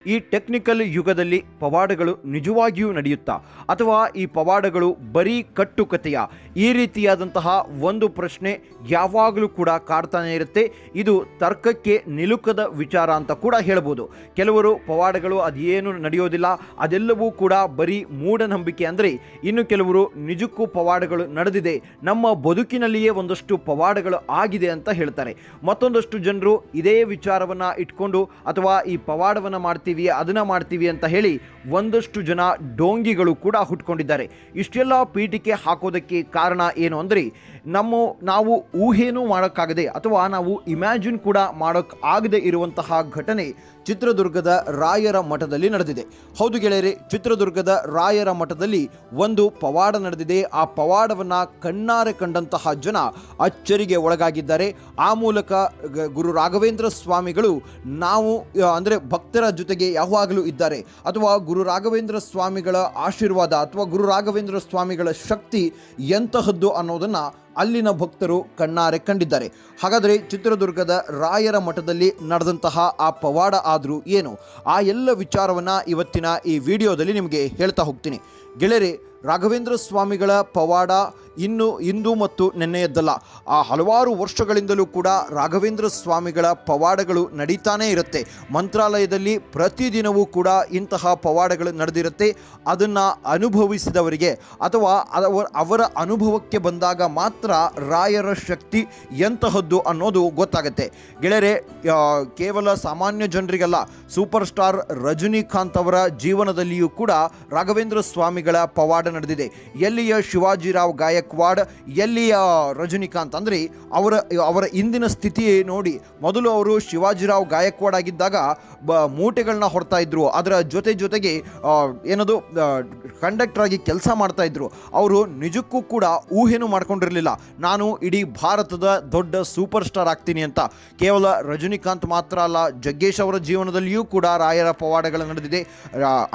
ಈ ಟೆಕ್ನಿಕಲ್ ಯುಗದಲ್ಲಿ ಪವಾಡಗಳು ನಿಜವಾಗಿಯೂ ನಡೆಯುತ್ತಾ ಅಥವಾ ಈ ಪವಾಡಗಳು ಬರೀ ಕಟ್ಟುಕತೆಯ ಈ ರೀತಿಯಾದಂತಹ ಒಂದು ಪ್ರಶ್ನೆ ಯಾವಾಗಲೂ ಕೂಡ ಕಾಡ್ತಾನೆ ಇರುತ್ತೆ. ಇದು ತರ್ಕಕ್ಕೆ ನಿಲುಕದ ವಿಚಾರ ಅಂತ ಕೂಡ ಹೇಳ್ಬೋದು. ಕೆಲವರು ಪವಾಡಗಳು ಅದೇನು ನಡೆಯೋದಿಲ್ಲ, ಅದೆಲ್ಲವೂ ಕೂಡ ಬರೀ ಮೂಢನಂಬಿಕೆ ಅಂದರೆ, ಇನ್ನು ಕೆಲವರು ನಿಜಕ್ಕೂ ಪವಾಡಗಳು ನಡೆದಿದೆ, ನಮ್ಮ ಬದುಕಿನಲ್ಲಿಯೇ ಒಂದಷ್ಟು ಪವಾಡಗಳು ಆಗಿದೆ ಅಂತ ಹೇಳ್ತಾರೆ. ಮತ್ತೊಂದಷ್ಟು ಜನರು ಇದೇ ವಿಚಾರವನ್ನು ಇಟ್ಕೊಂಡು ಅಥವಾ ಈ ಪವಾಡವನ್ನು ಅದನ್ನ ಮಾಡ್ತೀವಿ ಅಂತ ಹೇಳಿ ಒಂದಷ್ಟು ಜನ ಡೋಂಗಿಗಳು ಕೂಡ ಹುಟ್ಕೊಂಡಿದ್ದಾರೆ. ಇಷ್ಟೆಲ್ಲ ಪೀಠಿಕೆ ಹಾಕೋದಕ್ಕೆ ಕಾರಣ ಏನು ಅಂದರೆ, ನಾವು ಊಹೆನೂ ಮಾಡೋಕ್ಕಾಗದೆ ಅಥವಾ ನಾವು ಇಮ್ಯಾಜಿನ್ ಕೂಡ ಮಾಡೋಕ್ಕಾಗದೆ ಇರುವಂತಹ ಘಟನೆ ಚಿತ್ರದುರ್ಗದ ರಾಯರ ಮಠದಲ್ಲಿ ನಡೆದಿದೆ. ಹೌದು ಗೆಳೆಯರೆ, ಚಿತ್ರದುರ್ಗದ ರಾಯರ ಮಠದಲ್ಲಿ ಒಂದು ಪವಾಡ ನಡೆದಿದೆ. ಆ ಪವಾಡವನ್ನು ಕಣ್ಣಾರೆ ಕಂಡಂತಹ ಜನ ಅಚ್ಚರಿಗೆ ಒಳಗಾಗಿದ್ದಾರೆ. ಆ ಮೂಲಕ ಗುರು ರಾಘವೇಂದ್ರ ಸ್ವಾಮಿಗಳು ನಾವು ಅಂದರೆ ಭಕ್ತರ ಜೊತೆಗೆ ಯಾವಾಗಲೂ ಇದ್ದಾರೆ, ಅಥವಾ ಗುರು ರಾಘವೇಂದ್ರ ಸ್ವಾಮಿಗಳ ಆಶೀರ್ವಾದ ಅಥವಾ ಗುರು ರಾಘವೇಂದ್ರ ಸ್ವಾಮಿಗಳ ಶಕ್ತಿ ಎಂತಹದ್ದು ಅನ್ನೋದನ್ನು ಅಲ್ಲಿನ ಭಕ್ತರು ಕಣ್ಣಾರೆ ಕಂಡಿದ್ದಾರೆ. ಹಾಗಾದರೆ ಚಿತ್ರದುರ್ಗದ ರಾಯರ ಮಠದಲ್ಲಿ ನಡೆದಂತಹ ಆ ಪವಾಡ ಆದರೂ ಏನು, ಆ ಎಲ್ಲ ವಿಚಾರವನ್ನು ಇವತ್ತಿನ ಈ ವಿಡಿಯೋದಲ್ಲಿ ನಿಮಗೆ ಹೇಳ್ತಾ ಹೋಗ್ತೀನಿ. ಗೆಳೆಯರೆ, ರಾಘವೇಂದ್ರ ಸ್ವಾಮಿಗಳ ಪವಾಡ ಇಂದು ಮತ್ತು ನೆನ್ನೆಯದ್ದಲ್ಲ. ಆ ಹಲವಾರು ವರ್ಷಗಳಿಂದಲೂ ಕೂಡ ರಾಘವೇಂದ್ರ ಸ್ವಾಮಿಗಳ ಪವಾಡಗಳು ನಡೀತಾನೇ ಇರುತ್ತೆ. ಮಂತ್ರಾಲಯದಲ್ಲಿ ಪ್ರತಿದಿನವೂ ಕೂಡ ಇಂತಹ ಪವಾಡಗಳು ನಡೆದಿರುತ್ತೆ. ಅದನ್ನು ಅನುಭವಿಸಿದವರಿಗೆ ಅಥವಾ ಅವರ ಅನುಭವಕ್ಕೆ ಬಂದಾಗ ಮಾತ್ರ ರಾಯರ ಶಕ್ತಿ ಎಂತಹದ್ದು ಅನ್ನೋದು ಗೊತ್ತಾಗುತ್ತೆ. ಗೆಳೆಯರೆ, ಕೇವಲ ಸಾಮಾನ್ಯ ಜನರಿಗಲ್ಲ, ಸೂಪರ್ ಸ್ಟಾರ್ ರಜನಿಕಾಂತ್ ಅವರ ಜೀವನದಲ್ಲಿಯೂ ಕೂಡ ರಾಘವೇಂದ್ರ ಸ್ವಾಮಿಗಳ ಪವಾಡ ನಡೆದಿದೆ. ಎಲ್ಲಿಯ ಶಿವಾಜಿರಾವ್ ಗಾಯಕ್ವಾಡ್, ಎಲ್ಲಿಯ ರಜನಿಕಾಂತ್ ಅಂದರೆ ಅವರ ಇಂದಿನ ಸ್ಥಿತಿ ನೋಡಿ. ಮೊದಲು ಅವರು ಶಿವಾಜಿರಾವ್ ಗಾಯಕ್ವಾಡ್ ಆಗಿದ್ದಾಗ ಮೂಟೆಗಳನ್ನ ಹೊಡ್ತಾ ಇದ್ರು, ಅದರ ಜೊತೆಗೆ ಏನದು ಕಂಡಕ್ಟರ್ ಆಗಿ ಕೆಲಸ ಮಾಡ್ತಾ ಇದ್ರು. ಅವರು ನಿಜಕ್ಕೂ ಕೂಡ ಊಹೆನೂ ಮಾಡ್ಕೊಂಡಿರಲಿಲ್ಲ, ನಾನು ಇಡೀ ಭಾರತದ ದೊಡ್ಡ ಸೂಪರ್ ಸ್ಟಾರ್ ಆಗ್ತೀನಿ ಅಂತ. ಕೇವಲ ರಜನಿಕಾಂತ್ ಮಾತ್ರ ಅಲ್ಲ, ಜಗ್ಗೇಶ್ ಅವರ ಜೀವನದಲ್ಲಿಯೂ ಕೂಡ ರಾಯರ ಪವಾಡಗಳು ನಡೆದಿದೆ.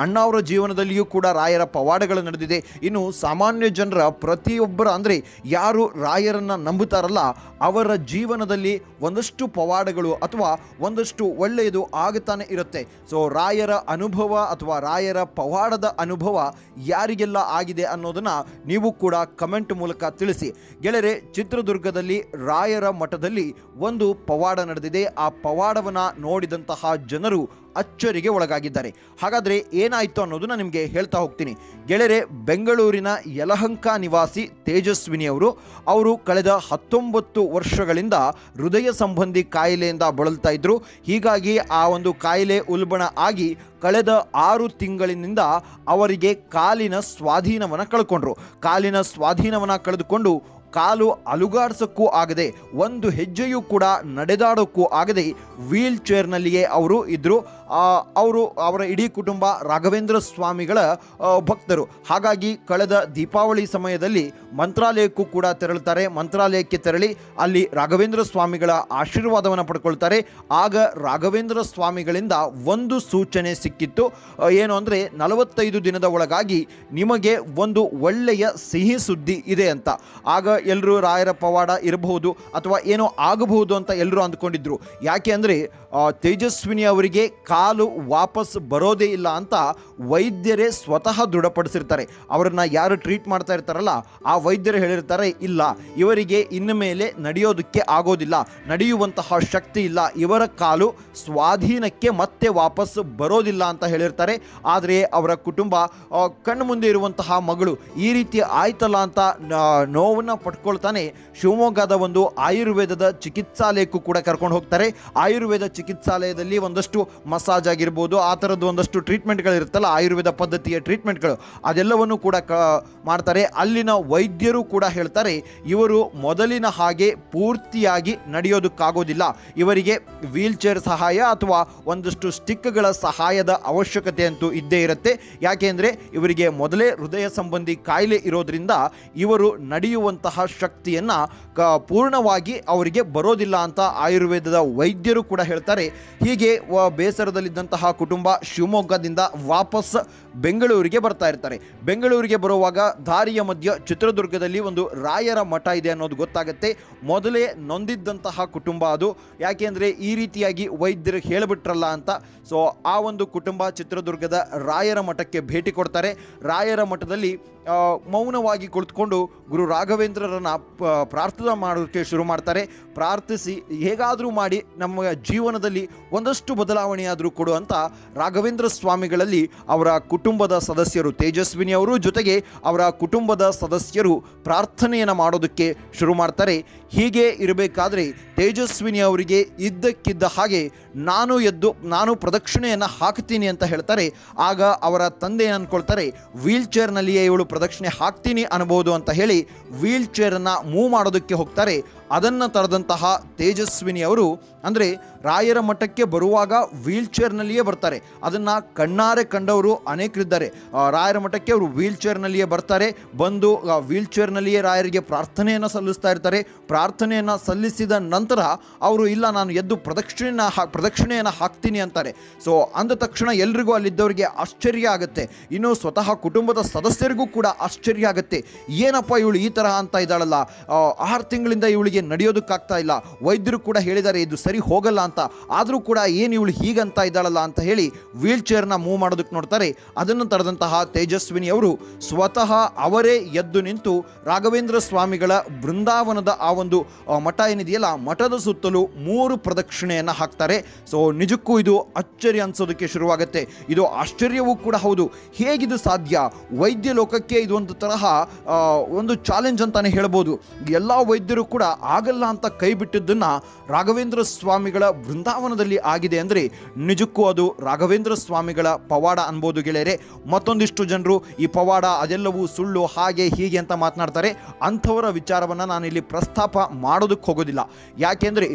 ಅಣ್ಣ ಅವರ ಜೀವನದಲ್ಲಿಯೂ ಕೂಡ ರಾಯರ ಪವಾಡಗಳು ನಡೆದಿದೆ. ಇನ್ನು ಸಾಮಾನ್ಯ ಜನರ ಪ್ರತಿಯೊಬ್ಬರ ಅಂದರೆ ಯಾರು ರಾಯರನ್ನು ನಂಬುತ್ತಾರಲ್ಲ, ಅವರ ಜೀವನದಲ್ಲಿ ಒಂದಷ್ಟು ಪವಾಡಗಳು ಅಥವಾ ಒಂದಷ್ಟು ಒಳ್ಳೆಯದು ಆಗುತ್ತಾನೆ ಇರುತ್ತೆ. ಸೊ ರಾಯರ ಅನುಭವ ಅಥವಾ ರಾಯರ ಪವಾಡದ ಅನುಭವ ಯಾರಿಗೆಲ್ಲ ಆಗಿದೆ ಅನ್ನೋದನ್ನು ನೀವು ಕೂಡ ಕಮೆಂಟ್ ಮೂಲಕ ತಿಳಿಸಿ. ಗೆಳೆಯರೆ, ಚಿತ್ರದುರ್ಗದಲ್ಲಿ ರಾಯರ ಮಠದಲ್ಲಿ ಒಂದು ಪವಾಡ ನಡೆದಿದೆ. ಆ ಪವಾಡವನ್ನು ನೋಡಿದಂತಹ ಜನರು ಅಚ್ಚರಿಗೆ ಒಳಗಾಗಿದ್ದಾರೆ. ಹಾಗಾದರೆ ಏನಾಯಿತು ಅನ್ನೋದನ್ನ ನಿಮಗೆ ಹೇಳ್ತಾ ಹೋಗ್ತೀನಿ. ಗೆಳೆಯರೆ, ಬೆಂಗಳೂರಿನ ಯಲಹಂಕ ನಿವಾಸಿ ತೇಜಸ್ವಿನಿ ಅವರು ಕಳೆದ 19 ವರ್ಷಗಳಿಂದ ಹೃದಯ ಸಂಬಂಧಿ ಕಾಯಿಲೆಯಿಂದ ಬಳಲ್ತಾ ಇದ್ರು. ಹೀಗಾಗಿ ಆ ಒಂದು ಕಾಯಿಲೆ ಉಲ್ಬಣ ಆಗಿ ಕಳೆದ 6 ತಿಂಗಳಿನಿಂದ ಅವರಿಗೆ ಕಾಲಿನ ಸ್ವಾಧೀನವನ್ನು ಕಳೆದುಕೊಂಡು ಕಾಲು ಅಲುಗಾಡಿಸೋಕ್ಕೂ ಆಗದೆ, ಒಂದು ಹೆಜ್ಜೆಯೂ ಕೂಡ ನಡೆದಾಡೋಕ್ಕೂ ಆಗದೆ ವೀಲ್ ಚೇರ್ನಲ್ಲಿಯೇ ಅವರು ಇದ್ದರು. ಅವರ ಇಡೀ ಕುಟುಂಬ ರಾಘವೇಂದ್ರ ಸ್ವಾಮಿಗಳ ಭಕ್ತರು. ಹಾಗಾಗಿ ಕಳೆದ ದೀಪಾವಳಿ ಸಮಯದಲ್ಲಿ ಮಂತ್ರಾಲಯಕ್ಕೂ ಕೂಡ ತೆರಳುತ್ತಾರೆ. ಮಂತ್ರಾಲಯಕ್ಕೆ ತೆರಳಿ ಅಲ್ಲಿ ರಾಘವೇಂದ್ರ ಸ್ವಾಮಿಗಳ ಆಶೀರ್ವಾದವನ್ನು ಪಡ್ಕೊಳ್ತಾರೆ. ಆಗ ರಾಘವೇಂದ್ರ ಸ್ವಾಮಿಗಳಿಂದ ಒಂದು ಸೂಚನೆ ಸಿಕ್ಕಿತ್ತು. ಏನು ಅಂದರೆ, 45 ದಿನದ ಒಳಗಾಗಿ ನಿಮಗೆ ಒಂದು ಒಳ್ಳೆಯ ಸಿಹಿ ಸುದ್ದಿ ಇದೆ ಅಂತ. ಆಗ ಎಲ್ಲರೂ ರಾಯರ ಪವಾಡ ಇರಬಹುದು ಅಥವಾ ಏನೋ ಆಗಬಹುದು ಅಂತ ಎಲ್ಲರೂ ಅಂದ್ಕೊಂಡಿದ್ರು. ಯಾಕೆ ಅಂದರೆ ತೇಜಸ್ವಿನಿ ಅವರಿಗೆ ಕಾಲು ವಾಪಸ್ ಬರೋದೇ ಇಲ್ಲ ಅಂತ ವೈದ್ಯರೇ ಸ್ವತಃ ದೃಢಪಡಿಸಿರ್ತಾರೆ. ಅವರನ್ನು ಯಾರು ಟ್ರೀಟ್ ಮಾಡ್ತಾ ಇರ್ತಾರಲ್ಲ, ಆ ವೈದ್ಯರು ಹೇಳಿರ್ತಾರೆ, ಇಲ್ಲ, ಇವರಿಗೆ ಇನ್ನು ಮೇಲೆ ನಡೆಯೋದಕ್ಕೆ ಆಗೋದಿಲ್ಲ, ನಡೆಯುವಂತಹ ಶಕ್ತಿ ಇಲ್ಲ, ಇವರ ಕಾಲು ಸ್ವಾಧೀನಕ್ಕೆ ಮತ್ತೆ ವಾಪಸ್ ಬರೋದಿಲ್ಲ ಅಂತ ಹೇಳಿರ್ತಾರೆ. ಆದರೆ ಅವರ ಕುಟುಂಬ ಕಣ್ಣು ಮುಂದೆ ಇರುವಂತಹ ಮಗಳು ಈ ರೀತಿ ಆಯ್ತಲ್ಲ ಅಂತ ನೋವನ್ನು ಪಡ್ಕೊಳ್ತಾನೆ ಶಿವಮೊಗ್ಗದ ಒಂದು ಆಯುರ್ವೇದದ ಚಿಕಿತ್ಸಾಲಯಕ್ಕೂ ಕೂಡ ಕರ್ಕೊಂಡು ಹೋಗ್ತಾರೆ. ಆಯುರ್ವೇದ ಚಿಕಿತ್ಸಾಲಯದಲ್ಲಿ ಒಂದಷ್ಟು ಮಸಾಜ್ ಆಗಿರ್ಬೋದು, ಆ ಥರದ್ದು ಒಂದಷ್ಟು ಟ್ರೀಟ್ಮೆಂಟ್ಗಳಿರುತ್ತಲ್ಲ, ಆಯುರ್ವೇದ ಪದ್ಧತಿಯ ಟ್ರೀಟ್ಮೆಂಟ್ಗಳು, ಅದೆಲ್ಲವನ್ನು ಕೂಡ ಮಾಡ್ತಾರೆ. ಅಲ್ಲಿನ ವೈದ್ಯರು ಕೂಡ ಹೇಳ್ತಾರೆ, ಇವರು ಮೊದಲಿನ ಹಾಗೆ ಪೂರ್ತಿಯಾಗಿ ನಡೆಯೋದಕ್ಕಾಗೋದಿಲ್ಲ, ಇವರಿಗೆ ವೀಲ್ ಚೇರ್ ಸಹಾಯ ಅಥವಾ ಒಂದಷ್ಟು ಸ್ಟಿಕ್ಗಳ ಸಹಾಯದ ಅವಶ್ಯಕತೆ ಅಂತೂ ಇದ್ದೇ ಇರುತ್ತೆ. ಯಾಕೆಂದರೆ ಇವರಿಗೆ ಮೊದಲೇ ಹೃದಯ ಸಂಬಂಧಿ ಕಾಯಿಲೆ ಇರೋದ್ರಿಂದ ಇವರು ನಡೆಯುವಂತಹ ಶಕ್ತಿಯನ್ನು ಪೂರ್ಣವಾಗಿ ಅವರಿಗೆ ಬರೋದಿಲ್ಲ ಅಂತ ಆಯುರ್ವೇದದ ವೈದ್ಯರು ಕೂಡ ಹೇಳ್ತಾರೆ. ಹೇಳ್ತಾರೆ. ಹೀಗೆ ಬೇಸರದಲ್ಲಿದ್ದಂತಹ ಕುಟುಂಬ ಶಿವಮೊಗ್ಗದಿಂದ ವಾಪಸ್ ಬೆಂಗಳೂರಿಗೆ ಬರ್ತಾ ಇರ್ತಾರೆ. ಬೆಂಗಳೂರಿಗೆ ಬರುವಾಗ ದಾರಿಯ ಮಧ್ಯ ಚಿತ್ರದುರ್ಗದಲ್ಲಿ ಒಂದು ರಾಯರ ಮಠ ಇದೆ ಅನ್ನೋದು ಗೊತ್ತಾಗುತ್ತೆ. ಮೊದಲೇ ನೊಂದಿದ್ದಂತಹ ಕುಟುಂಬ ಅದು, ಯಾಕೆಂದರೆ ಈ ರೀತಿಯಾಗಿ ವೈದ್ಯರು ಹೇಳಿಬಿಟ್ರಲ್ಲ ಅಂತ. ಸೊ ಆ ಒಂದು ಕುಟುಂಬ ಚಿತ್ರದುರ್ಗದ ರಾಯರ ಮಠಕ್ಕೆ ಭೇಟಿ ಕೊಡ್ತಾರೆ. ರಾಯರ ಮಠದಲ್ಲಿ ಮೌನವಾಗಿ ಕುಳಿತುಕೊಂಡು ಗುರು ರಾಘವೇಂದ್ರರನ್ನು ಪ್ರಾರ್ಥನೆ ಮಾಡೋಕ್ಕೆ ಶುರು ಮಾಡ್ತಾರೆ. ಪ್ರಾರ್ಥಿಸಿ ಹೇಗಾದರೂ ಮಾಡಿ ನಮ್ಮ ಜೀವನದಲ್ಲಿ ಒಂದಷ್ಟು ಬದಲಾವಣೆಯಾದರೂ ಕೊಡು ಅಂತ ರಾಘವೇಂದ್ರ ಸ್ವಾಮಿಗಳಲ್ಲಿ ಅವರ ಕುಟುಂಬದ ಸದಸ್ಯರು, ತೇಜಸ್ವಿನಿ ಅವರು ಜೊತೆಗೆ ಅವರ ಕುಟುಂಬದ ಸದಸ್ಯರು ಪ್ರಾರ್ಥನೆಯನ್ನು ಮಾಡೋದಕ್ಕೆ ಶುರು ಮಾಡ್ತಾರೆ. ಹೀಗೆ ಇರಬೇಕಾದ್ರೆ ತೇಜಸ್ವಿನಿ ಅವರಿಗೆ ಇದ್ದಕ್ಕಿದ್ದ ಹಾಗೆ ನಾನು ಪ್ರದಕ್ಷಿಣೆಯನ್ನು ಹಾಕ್ತೀನಿ ಅಂತ ಹೇಳ್ತಾರೆ. ಆಗ ಅವರ ತಂದೆ ಅನ್ಕೊಳ್ತಾರೆ, ವೀಲ್ ಚೇರ್ನಲ್ಲಿಯೇ ಇವಳು ಪ್ರದಕ್ಷಿಣೆ ಹಾಕ್ತೀನಿ ಅನ್ಬೋದು ಅಂತ ಹೇಳಿ ವೀಲ್ ಚೇರನ್ನು ಮೂವ್ ಮಾಡೋದಕ್ಕೆ ಹೋಗ್ತಾರೆ. ಅದನ್ನು ತಡೆದಂತಹ ತೇಜಸ್ವಿನಿ ಅವರು, ಅಂದರೆ ರಾಯರ ಮಠಕ್ಕೆ ಬರುವಾಗ ವೀಲ್ ಚೇರ್ನಲ್ಲಿಯೇ ಬರ್ತಾರೆ. ಅದನ್ನು ಕಣ್ಣಾರೆ ಕಂಡವರು ಅನೇಕರಿದ್ದಾರೆ. ರಾಯರ ಮಠಕ್ಕೆ ಅವರು ವೀಲ್ ಚೇರ್ನಲ್ಲಿಯೇ ಬರ್ತಾರೆ. ಬಂದು ವೀಲ್ ಚೇರ್ನಲ್ಲಿಯೇ ರಾಯರಿಗೆ ಪ್ರಾರ್ಥನೆಯನ್ನು ಸಲ್ಲಿಸ್ತಾ ಇರ್ತಾರೆ. ಪ್ರಾರ್ಥನೆಯನ್ನು ಸಲ್ಲಿಸಿದ ನಂತರ ಅವರು ಇಲ್ಲ, ನಾನು ಎದ್ದು ಪ್ರದಕ್ಷಿಣೆಯನ್ನು ಹಾಕ್ತೀನಿ ಅಂತಾರೆ. ಸೊ ಅಂದ ತಕ್ಷಣ ಎಲ್ರಿಗೂ ಅಲ್ಲಿದ್ದವರಿಗೆ ಆಶ್ಚರ್ಯ ಆಗುತ್ತೆ. ಇನ್ನು ಸ್ವತಃ ಕುಟುಂಬದ ಸದಸ್ಯರಿಗೂ ಕೂಡ ಆಶ್ಚರ್ಯ ಆಗುತ್ತೆ. ಏನಪ್ಪ ಇವಳು ಈ ಥರ ಅಂತ ಇದ್ದಾಳಲ್ಲ, 6 ತಿಂಗಳಿಂದ ಇವಳಿಗೆ ನಡೆಯೋದಕ್ಕಾಗ್ತಾ ಇಲ್ಲ, ವೈದ್ಯರು ಕೂಡ ಹೇಳಿದ್ದಾರೆ ಇದು ಸರಿ ಹೋಗಲ್ಲ ಅಂತ, ಆದರೂ ಕೂಡ ಏನು ಇವಳು ಹೀಗಂತ ಇದ್ದಾಳಲ್ಲ ಅಂತ ಹೇಳಿ ವೀಲ್ ಚೇರ್ನ ಮೂವ್ ಮಾಡೋದಕ್ಕೆ ನೋಡ್ತಾರೆ. ಅದನ್ನು ತಡೆದಂತಹ ತೇಜಸ್ವಿನಿ ಅವರು ಸ್ವತಃ ಅವರೇ ಎದ್ದು ನಿಂತು ರಾಘವೇಂದ್ರ ಸ್ವಾಮಿಗಳ ಬೃಂದಾವನದ ಆ ಒಂದು ಮಠ ಏನಿದೆಯಲ್ಲ, ಮಠದ ಸುತ್ತಲೂ 3 ಪ್ರದಕ್ಷಿಣೆಯನ್ನು ಹಾಕ್ತಾರೆ. ಸೊ ನಿಜಕ್ಕೂ ಇದು ಅಚ್ಚರಿ ಅನ್ಸೋದಕ್ಕೆ ಶುರುವಾಗುತ್ತೆ. ಇದು ಆಶ್ಚರ್ಯವೂ ಕೂಡ ಹೌದು. ಹೇಗಿದು ಸಾಧ್ಯ? ವೈದ್ಯ ಲೋಕಕ್ಕೆ ಇದು ಒಂದು ತರಹ ಒಂದು ಚಾಲೆಂಜ್ ಅಂತಾನೆ ಹೇಳ್ಬೋದು. ಎಲ್ಲ ವೈದ್ಯರು ಕೂಡ ಆಗಲ್ಲ ಅಂತ ಕೈ ಬಿಟ್ಟಿದ್ದನ್ನು ರಾಘವೇಂದ್ರ ಸ್ವಾಮಿಗಳ ಬೃಂದಾವನದಲ್ಲಿ ಆಗಿದೆ ಅಂದರೆ ನಿಜಕ್ಕೂ ಅದು ರಾಘವೇಂದ್ರ ಸ್ವಾಮಿಗಳ ಪವಾಡ ಅನ್ಬೋದು ಗೆಳೆಯರೆ. ಮತ್ತೊಂದಿಷ್ಟು ಜನರು ಈ ಪವಾಡ ಅದೆಲ್ಲವೂ ಸುಳ್ಳು ಹಾಗೆ ಹೀಗೆ ಅಂತ ಮಾತನಾಡ್ತಾರೆ. ಅಂಥವರ ವಿಚಾರವನ್ನು ನಾನಿಲ್ಲಿ ಪ್ರಸ್ತಾಪ ಮಾಡೋದಕ್ಕೆ ಹೋಗೋದಿಲ್ಲ. ಯಾಕೆಂದರೆ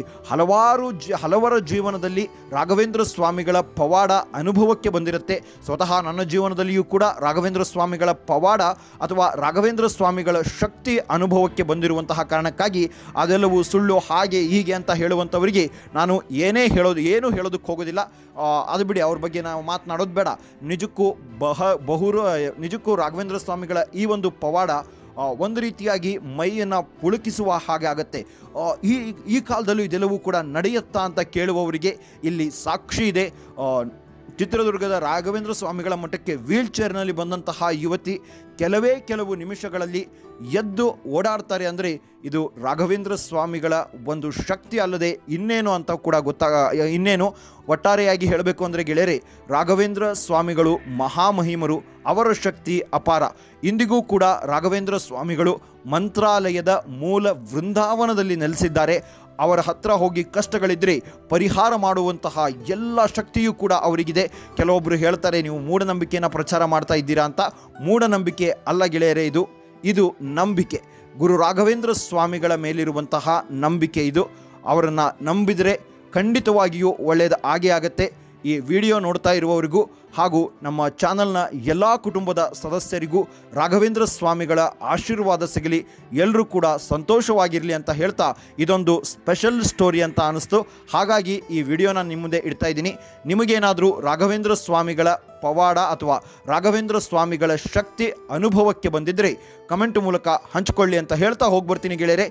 ಹಲವರ ಜೀವನದಲ್ಲಿ ರಾಘವೇಂದ್ರ ಸ್ವಾಮಿಗಳ ಪವಾಡ ಅನುಭವಕ್ಕೆ ಬಂದಿರುತ್ತೆ. ಸ್ವತಃ ನನ್ನ ಜೀವನದಲ್ಲಿಯೂ ಕೂಡ ರಾಘವೇಂದ್ರ ಸ್ವಾಮಿಗಳ ಪವಾಡ ಅಥವಾ ರಾಘವೇಂದ್ರ ಸ್ವಾಮಿಗಳ ಶಕ್ತಿ ಅನುಭವಕ್ಕೆ ಬಂದಿರುವಂತಹ ಕಾರಣಕ್ಕಾಗಿ ಅದೆಲ್ಲವೂ ಸುಳ್ಳು ಹಾಗೆ ಹೀಗೆ ಅಂತ ಹೇಳುವಂಥವರಿಗೆ ನಾನು ಏನು ಹೇಳೋದಕ್ಕೆ ಹೋಗೋದಿಲ್ಲ. ಅದು ಬಿಡಿ, ಅವ್ರ ಬಗ್ಗೆ ನಾವು ಮಾತನಾಡೋದು ಬೇಡ. ನಿಜಕ್ಕೂ ರಾಘವೇಂದ್ರ ಸ್ವಾಮಿಗಳ ಈ ಒಂದು ಪವಾಡ ಒಂದು ರೀತಿಯಾಗಿ ಮೈಯನ್ನು ಪುಳುಕಿಸುವ ಹಾಗೆ ಆಗುತ್ತೆ. ಈ ಕಾಲದಲ್ಲೂ ಇದೆಲ್ಲವೂ ಕೂಡ ನಡೆಯುತ್ತಾ ಅಂತ ಕೇಳುವವರಿಗೆ ಇಲ್ಲಿ ಸಾಕ್ಷಿ ಇದೆ. ಚಿತ್ರದುರ್ಗದ ರಾಘವೇಂದ್ರ ಸ್ವಾಮಿಗಳ ಮಠಕ್ಕೆ ವೀಲ್ ಚೇರ್ನಲ್ಲಿ ಬಂದಂತಹ ಯುವತಿ ಕೆಲವು ನಿಮಿಷಗಳಲ್ಲಿ ಎದ್ದು ಓಡಾಡ್ತಾರೆ ಅಂದರೆ ಇದು ರಾಘವೇಂದ್ರ ಸ್ವಾಮಿಗಳ ಒಂದು ಶಕ್ತಿ ಅಲ್ಲದೆ ಇನ್ನೇನು ಅಂತ ಕೂಡ ಇನ್ನೇನು. ಒಟ್ಟಾರೆಯಾಗಿ ಹೇಳಬೇಕು ಅಂದರೆ ಗೆಳೆಯರೆ, ರಾಘವೇಂದ್ರ ಸ್ವಾಮಿಗಳು ಮಹಾಮಹಿಮರು, ಅವರ ಶಕ್ತಿ ಅಪಾರ. ಇಂದಿಗೂ ಕೂಡ ರಾಘವೇಂದ್ರ ಸ್ವಾಮಿಗಳು ಮಂತ್ರಾಲಯದ ಮೂಲ ವೃಂದಾವನದಲ್ಲಿ ನೆಲೆಸಿದ್ದಾರೆ. ಅವರ ಹತ್ರ ಹೋಗಿ ಕಷ್ಟಗಳಿದ್ದರೆ ಪರಿಹಾರ ಮಾಡುವಂತಹ ಎಲ್ಲ ಶಕ್ತಿಯೂ ಕೂಡ ಅವರಿಗಿದೆ. ಕೆಲವೊಬ್ಬರು ಹೇಳ್ತಾರೆ ನೀವು ಮೂಢನಂಬಿಕೆಯನ್ನು ಪ್ರಚಾರ ಮಾಡ್ತಾ ಇದ್ದೀರಾ ಅಂತ. ಮೂಢನಂಬಿಕೆ ಅಲ್ಲ ಗೆಳೆಯರೇ, ಇದು ನಂಬಿಕೆ. ಗುರು ರಾಘವೇಂದ್ರ ಸ್ವಾಮಿಗಳ ಮೇಲಿರುವಂತಹ ನಂಬಿಕೆ ಇದು. ಅವರನ್ನು ನಂಬಿದರೆ ಖಂಡಿತವಾಗಿಯೂ ಒಳ್ಳೆಯದು ಆಗೇ ಆಗುತ್ತೆ. ಈ ವಿಡಿಯೋ ನೋಡ್ತಾ ಇರುವವರಿಗೂ ಹಾಗೂ ನಮ್ಮ ಚಾನಲ್ನ ಎಲ್ಲ ಕುಟುಂಬದ ಸದಸ್ಯರಿಗೂ ರಾಘವೇಂದ್ರ ಸ್ವಾಮಿಗಳ ಆಶೀರ್ವಾದ ಸಿಗಲಿ, ಎಲ್ಲರೂ ಕೂಡ ಸಂತೋಷವಾಗಿರಲಿ ಅಂತ ಹೇಳ್ತಾ ಇದೊಂದು ಸ್ಪೆಷಲ್ ಸ್ಟೋರಿ ಅಂತ ಅನ್ನಿಸ್ತು. ಹಾಗಾಗಿ ಈ ವಿಡಿಯೋನ ನಿಮ್ಮ ಮುಂದೆ ಇಡ್ತಾ ಇದ್ದೀನಿ. ನಿಮಗೇನಾದರೂ ರಾಘವೇಂದ್ರ ಸ್ವಾಮಿಗಳ ಪವಾಡ ಅಥವಾ ರಾಘವೇಂದ್ರ ಸ್ವಾಮಿಗಳ ಶಕ್ತಿ ಅನುಭವಕ್ಕೆ ಬಂದಿದ್ದರೆ ಕಮೆಂಟ್ ಮೂಲಕ ಹಂಚಿಕೊಳ್ಳಿ ಅಂತ ಹೇಳ್ತಾ ಹೋಗ್ಬರ್ತೀನಿ ಗೆಳೆಯರೆ.